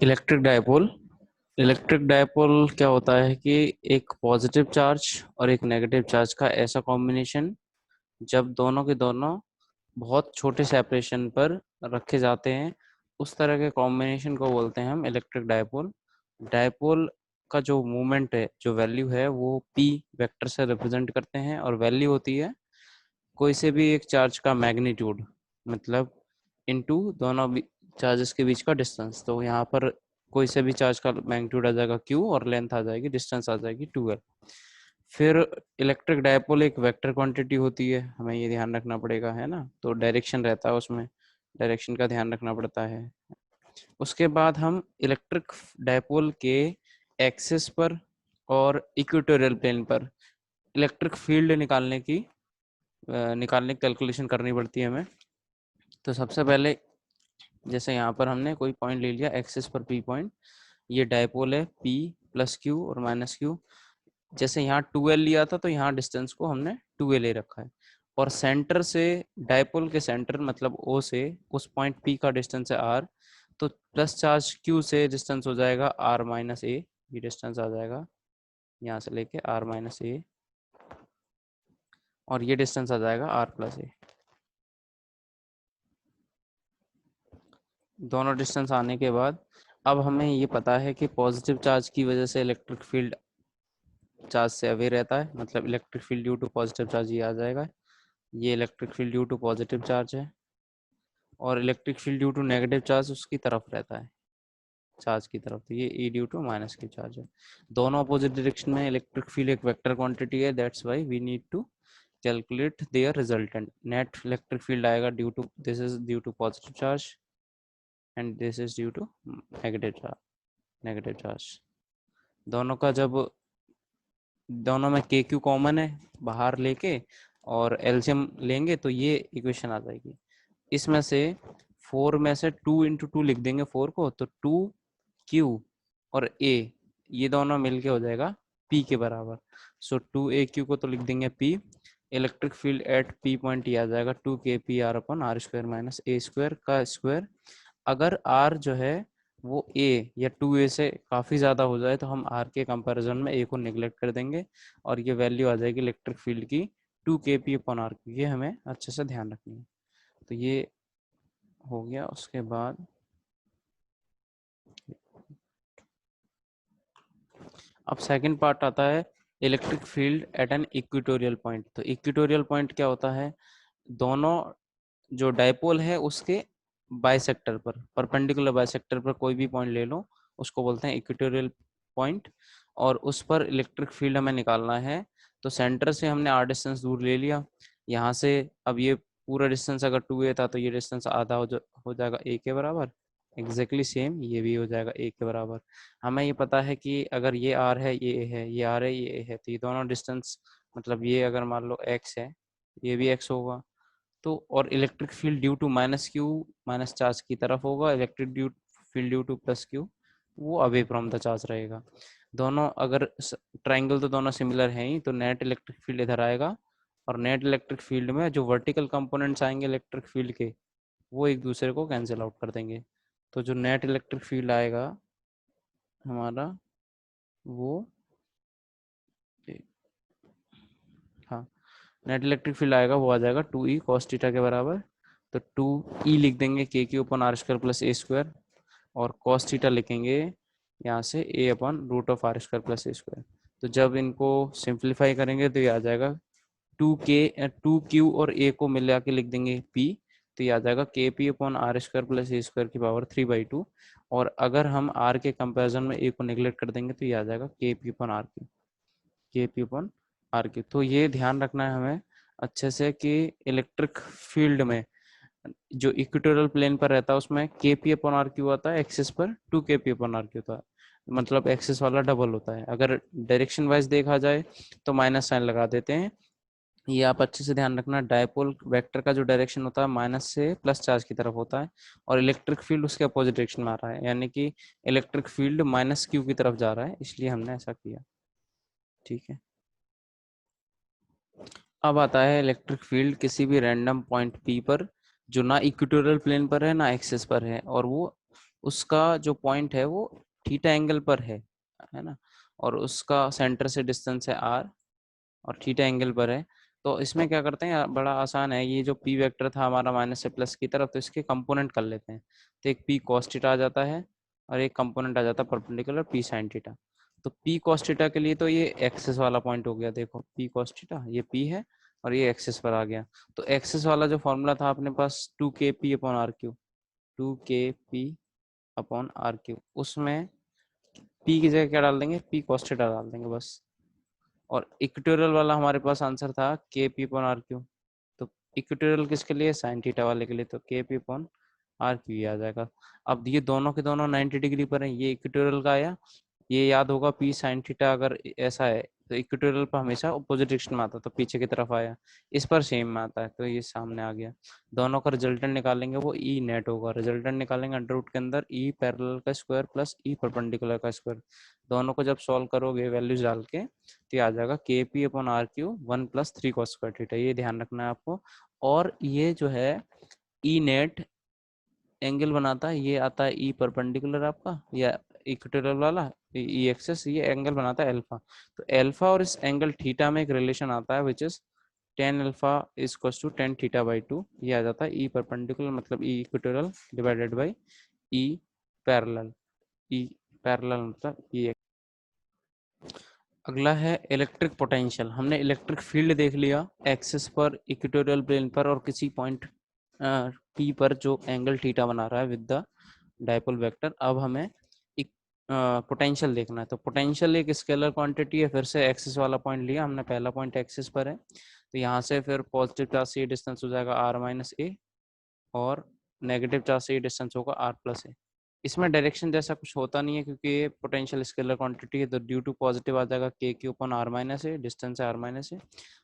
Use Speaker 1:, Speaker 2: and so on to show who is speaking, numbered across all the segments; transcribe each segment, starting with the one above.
Speaker 1: Electric dipole क्या होता है कि एक पॉजिटिव चार्ज और एक नेगेटिव चार्ज का ऐसा कॉम्बिनेशन जब दोनों के दोनों बहुत छोटे सेपरेशन पर रखे जाते हैं, उस तरह के कॉम्बिनेशन को बोलते हैं हम इलेक्ट्रिक डायपोल। डायपोल का जो मूवमेंट है, जो वैल्यू है, वो पी वेक्टर से रिप्रेजेंट करते हैं और वैल्यू होती है कोई से भी एक चार्ज का मैग्नीट्यूड, मतलब इनटू दोनों चार्जेस के बीच का डिस्टेंस। तो यहाँ पर कोई से भी चार्ज का मैग्नीट्यूड आ जाएगा क्यू और लेंथ आ जाएगी, डिस्टेंस आ जाएगी 2l। फिर इलेक्ट्रिक डायपोल एक वेक्टर क्वांटिटी होती है, हमें ये ध्यान रखना पड़ेगा, है ना। तो डायरेक्शन रहता है उसमें, डायरेक्शन का ध्यान रखना पड़ता है। उसके बाद हम इलेक्ट्रिक डायपोल के एक्सिस पर और इक्वेटोरियल प्लेन पर इलेक्ट्रिक फील्ड निकालने की कैलकुलेशन करनी पड़ती है हमें। तो सबसे पहले जैसे यहाँ पर हमने कोई पॉइंट ले लिया एक्सिस पर पी पॉइंट, ये डायपोल है पी प्लस क्यू और माइनस क्यू। जैसे यहाँ 2l लिया था तो यहाँ डिस्टेंस को हमने 2a ले रखा है। और सेंटर से, डायपोल के सेंटर मतलब O से उस पॉइंट P का डिस्टेंस है r, तो प्लस चार्ज Q से डिस्टेंस हो जाएगा r माइनस ए। ये डिस्टेंस आ जाएगा यहाँ से लेके r माइनस ए, और ये डिस्टेंस आ जाएगा r प्लस ए। दोनों डिस्टेंस आने के बाद अब हमें ये पता है कि पॉजिटिव चार्ज की वजह से इलेक्ट्रिक फील्ड चार्ज से अवे रहता है, मतलब electric field due to positive charge ये आ जाएगा। ये electric field due to positive charge है, और electric field due to negative charge उसकी तरफ रहता है, चार्ज की तरफ। तो ये ई ड्यू टू माइनस की चार्ज है। दोनों अपोजिट डायरेक्शन में इलेक्ट्रिक फील्ड एक वेक्टर क्वांटिटी है, that's why we need to calculate their resultant. Net electric field आएगा due to, this is due to positive charge and this is due to negative charge. दोनों का जब, दोनों में के क्यू कॉमन है बाहर लेके और एलसीएम लेंगे तो ये इक्वेशन आ जाएगी। इसमें से 4 में से 2 इंटू 2 लिख देंगे 4 को, तो 2q और a ये दोनों मिलके हो जाएगा p के बराबर। सो 2aq को तो लिख देंगे p। Electric field eight p point ये आ जाएगा 2kpr upon r square minus a square का स्क्वायर। अगर r जो है वो a या 2a से काफ़ी ज़्यादा हो जाए तो हम r के कंपैरिजन में a को निगलेक्ट कर देंगे, और ये वैल्यू आ जाएगी इलेक्ट्रिक फील्ड की 2kp/r। ये हमें अच्छे से ध्यान रखनी है। तो ये हो गया। उसके बाद अब सेकंड पार्ट आता है electric field at an equatorial point. तो इक्वेटोरियल पॉइंट क्या होता है, दोनों जो डायपोल है उसके बाइसेक्टर पर, परपेंडिकुलर बाइसेक्टर पर कोई भी पॉइंट ले लो, उसको बोलते हैं इक्वेटोरियल पॉइंट। और उस पर इलेक्ट्रिक फील्ड हमें निकालना है। तो सेंटर से हमने r डिस्टेंस दूर ले लिया यहाँ से। अब ये पूरा डिस्टेंस अगर 2a था तो ये डिस्टेंस आधा हो जाएगा a के बराबर। एग्जैक्टली सेम ये भी हो जाएगा a के बराबर। हमें ये पता है कि अगर ये r है, ये a है, ये r है, ये a है, तो ये दोनों डिस्टेंस, मतलब ये अगर मान लो x है, ये भी x होगा। तो और electric field due to minus q minus charge की तरफ होगा, electric field due to plus q वो अवे फ्रॉम द चार्ज रहेगा। दोनों अगर ट्राइंगल तो दोनों सिमिलर हैं ही, तो नेट इलेक्ट्रिक फील्ड इधर आएगा, और नेट इलेक्ट्रिक फील्ड में जो वर्टिकल कंपोनेंट्स आएंगे इलेक्ट्रिक फील्ड के, वो एक दूसरे को कैंसिल आउट कर देंगे। तो जो नेट इलेक्ट्रिक फील्ड आएगा हमारा वो, हाँ, नेट इलेक्ट्रिक फील्ड आएगा वो आ जाएगा 2e cos थीटा के बराबर। तो 2e लिख देंगे के क्यू अपन r square plus a square, और cos थीटा लिखेंगे यहाँ से a अपन root of r square plus a square. तो जब इनको सिंप्लीफाई करेंगे तो ये आ जाएगा 2q और a को मिला के लिख देंगे p, तो ये आ जाएगा k p upon r square plus a square की पावर 3/2। और अगर हम r के कंपेरिजन में a को निगलेक्ट कर देंगे तो ये आ जाएगा k p upon r Q, के पी अपॉन आर क्यू। तो ये ध्यान रखना है हमें अच्छे से कि इलेक्ट्रिक फील्ड में जो इक्वेटोरियल प्लेन पर रहता है उसमें के पी अपॉन आर क्यू आता है, एक्सिस पर 2kp अपॉन आर क्यू होता है, मतलब एक्सिस वाला डबल होता है। अगर डायरेक्शन वाइज देखा जाए तो माइनस साइन लगा देते हैं। ये आप अच्छे से ध्यान रखना, डायपोल वेक्टर का जो डायरेक्शन होता है माइनस से प्लस चार्ज की तरफ होता है, और इलेक्ट्रिक फील्ड उसके अपोजिट डायरेक्शन में आ रहा है, यानी कि इलेक्ट्रिक फील्ड माइनस क्यू की तरफ जा रहा है, इसलिए हमने ऐसा किया। ठीक है। अब आता है इलेक्ट्रिक फील्ड किसी भी रैंडम पॉइंट P पर जो ना इक्वेटोरियल प्लेन पर है ना एक्सिस पर है, और वो उसका जो पॉइंट है वो थीटा एंगल पर है ना, और उसका सेंटर से डिस्टेंस है आर और थीटा एंगल पर है। तो इसमें क्या करते हैं, बड़ा आसान है, ये जो पी वेक्टर था हमारा माइनस से प्लस की तरफ, तो इसके कंपोनेंट कर लेते हैं। तो एक पी कॉस थीटा आ जाता है और एक कंपोनेंट आ जाता है परपेंडिकुलर पी साइन थीटा। तो पी कॉस थीटा के लिए तो ये एक्सिस वाला पॉइंट हो गया, देखो पी कॉस थीटा ये पी है और ये एक्सिस पर आ गया। तो एक्सिस वाला जो फॉर्मूला था अपने पास 2kp upon r q, 2kp upon r q, उसमें पी की जगह क्या डाल देंगे, पी कॉस थीटा डाल देंगे बस। और इक्वेटोरियल वाला हमारे पास आंसर था k p upon r Q. तो इक्वेटोरियल किसके लिए, साइन थीटा वाले के लिए, तो k p upon r Q आ जाएगा। अब ये दोनों के दोनों 90 डिग्री पर हैं, ये इक्वेटोरियल का आया, ये याद होगा पी साइन थीटा अगर ऐसा है तो इक्वेटोरियल पर हमेशा अपोजिट डायरेक्शन में आता है, तो पीछे की तरफ आया, इस पर सेम में आता है तो ये सामने आ गया। दोनों का रिजल्टेंट निकालेंगे, वो ई नेट होगा, रिजल्टेंट निकालेंगे अंडर रूट के अंदर ई पैरेलल का स्क्वायर प्लस ई परपेंडिकुलर का स्क्वायर। दोनों को जब सॉल्व करोगे वैल्यूज डाल के तो ये आ जाएगा k p upon r q 1 + 3 cos square theta, ये ध्यान रखना है आपको। और ये जो है ई नेट एंगल बनाता है, ये आता है ई परपेंडिकुलर आपका या इक्वेटोरियल वाला, ई एक्सिस, ये एंगल बनाता है अल्फा। तो अल्फा और इस एंगल थीटा में एक रिलेशन आता है which is tan alpha is equals to tan theta by 2, ये आ जाता है ई परपेंडिकुलर मतलब E equatorial divided by E parallel, E parallel मतलब ई। अगला है इलेक्ट्रिक पोटेंशियल। हमने इलेक्ट्रिक फील्ड देख लिया एक्सिस पर, इक्वेटोरियल प्लेन पर और किसी पॉइंट पी पर जो एंगल थीटा बना रहा है विद द डायपोल वेक्टर। अब हमें एक पोटेंशियल देखना है। तो पोटेंशियल एक स्केलर क्वांटिटी है, फिर से एक्सिस वाला पॉइंट लिया हमने, पहला पॉइंट एक्सिस पर है, तो यहाँ से फिर पॉजिटिव चार्ज से डिस्टेंस हो जाएगा r माइनस ए और नेगेटिव चार्ज से डिस्टेंस होगा r प्लस ए। इसमें डायरेक्शन जैसा कुछ होता नहीं है क्योंकि ये पोटेंशियल स्केलर क्वांटिटी है, तो ड्यू टू पॉजिटिव आ जाएगा k q upon r minus a, distance है आर माइनस ए,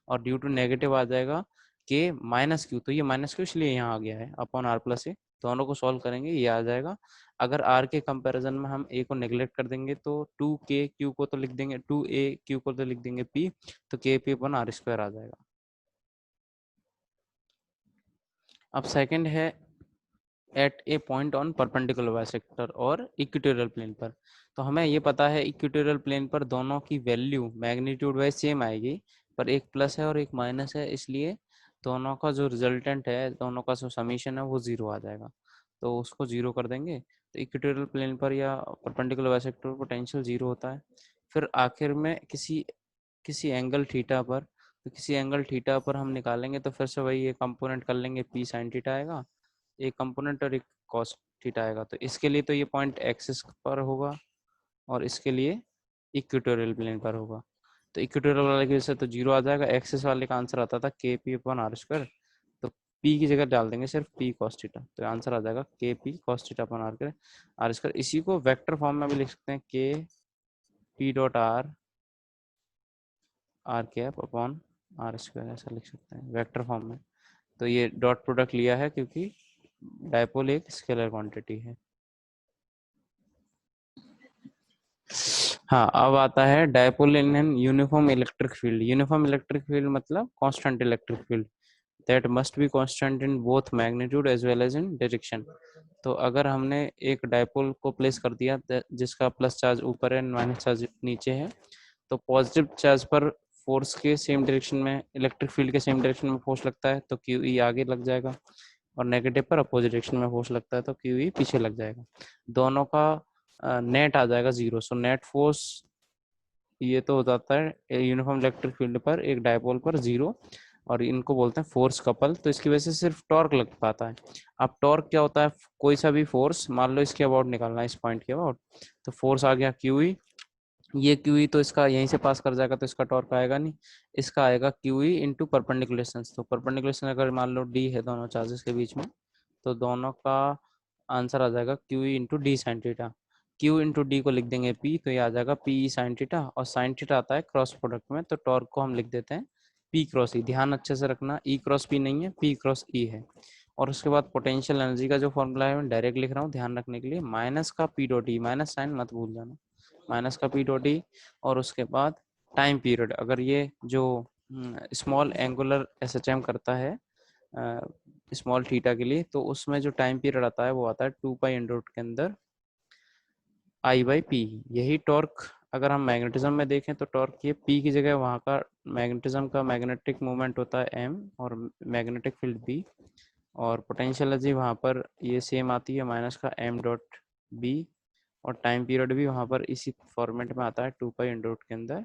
Speaker 1: और ड्यू टू नेगेटिव आ जाएगा के माइनस क्यू, तो ये माइनस क्यू इसलिए यहाँ आ गया है अपॉन आर प्लस ए। दोनों को सॉल्व करेंगे ये आ जाएगा। अगर आर के कंपैरिजन में हम ए को नेग्लेक्ट कर देंगे तो 2k क्यू को तो लिख देंगे, 2a क्यू को तो लिख देंगे पी, तो k p upon r square आ जाएगा। अब सेकंड है at a point on perpendicular bisector और इक्वेटोरियल प्लेन पर। तो हमें ये पता है इक्वेटोरियल प्लेन पर दोनों की वैल्यू मैग्नीट्यूड वाइज सेम आएगी, पर एक प्लस है और एक माइनस है, इसलिए दोनों का जो रिजल्टेंट है, दोनों का जो समीशन है वो जीरो आ जाएगा, तो उसको जीरो कर देंगे। तो इक्वेटोरियल प्लेन पर या परपेंडिकुलर बाइसेक्टर पोटेंशियल जीरो होता है। फिर आखिर में किसी किसी एंगल थीटा पर, तो किसी एंगल थीटा पर हम निकालेंगे तो फिर से वही ये कंपोनेंट कर लेंगे, पी साइन थीटा आएगा एक कंपोनेंट और एक कॉस थीटा आएगा। तो इसके लिए तो ये पॉइंट एक्सिस पर होगा और इसके लिए इक्वेटोरियल प्लेन पर होगा। तो इक्वेटोरियल वाले की वजह से तो जीरो आ जाएगा, एक्सिस वाले का आंसर आता था k p upon r square, तो पी की जगह डाल देंगे सिर्फ पी कॉस थीटा, तो आंसर आ जाएगा k p cos theta upon r square. इसी को वेक्टर फॉर्म में भी लिख सकते हैं, k p dot r r cap upon r square, ऐसा लिख सकते हैं वेक्टर फॉर्म में। तो ये डॉट प्रोडक्ट लिया है क्योंकि डायपोल एक स्केलर क्वांटिटी है। हाँ, अब आता है dipole in an uniform electric field. Uniform electric field मतलब constant electric field that must be constant in both magnitude as well as in direction. तो अगर हमने एक डायपोल को प्लेस कर दिया जिसका प्लस चार्ज ऊपर है माइनस चार्ज नीचे है, तो पॉजिटिव चार्ज पर फोर्स के सेम डायरेक्शन में, इलेक्ट्रिक फील्ड के सेम डायरेक्शन में फोर्स लगता है तो क्यू ई आगे लग जाएगा, और नेगेटिव पर अपोजिट डायरेक्शन में फोर्स लगता है तो क्यू ई पीछे लग जाएगा। दोनों का नेट आ जाएगा जीरो। सो नेट फोर्स ये तो हो जाता है यूनिफॉर्म इलेक्ट्रिक फील्ड पर एक डायपोल पर जीरो, और इनको बोलते हैं फोर्स कपल। तो इसकी वजह से सिर्फ टॉर्क लग पाता है। अब टॉर्क क्या होता है, कोई सा भी फोर्स, मान लो इसके अबाउट निकालना है, इस पॉइंट के अबाउट, तो फोर्स आ गया क्यू ई, ये क्यू ई तो इसका यहीं से पास कर जाएगा तो इसका टॉर्क आएगा नहीं, इसका आएगा Q E into perpendicular distance. तो परपेंडिकुलर डिस्टेंस अगर मान लो डी है दोनों चार्जेस के बीच में, तो दोनों का आंसर आ जाएगा Q E into D sine theta. Q into D को लिख देंगे पी, तो ये आ जाएगा पी ई साइन थीटा, और साइन थीटा आता है क्रॉस प्रोडक्ट में, तो टॉर्क को हम लिख देते हैं पी क्रॉस ई। ध्यान अच्छे से रखना, ई क्रॉस पी नहीं है, पी क्रॉस ई है। और उसके बाद पोटेंशियल एनर्जी का जो फॉर्मूला है मैं डायरेक्ट लिख रहा हूँ ध्यान रखने के लिए, माइनस का p dot e, minus sign मत भूल जाना, माइनस का पी डॉट ई, और उसके बाद टाइम पीरियड। अगर ये जो small angular S H M करता है स्मॉल थीटा के लिए, तो उसमें जो टाइम पीरियड आता है वो आता है 2 पाई अंडर रूट के अंदर आई बाई पी। यही टॉर्क अगर हम मैग्नेटिज्म में देखें तो टॉर्क ये पी की जगह वहाँ का मैग्नेटिज्म का मैग्नेटिक मोमेंट होता है एम और मैग्नेटिक फील्ड बी, और पोटेंशियल एनर्जी वहाँ पर ये सेम आती है माइनस का एम डॉट बी, और टाइम पीरियड भी वहाँ पर इसी फॉर्मेट में आता है 2 पाई एन डॉट के अंदर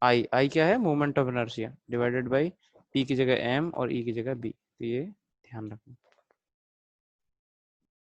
Speaker 1: आई। आई क्या है? Moment of inertia divided by P की जगह एम और ई की जगह बी। तो ये ध्यान रखना।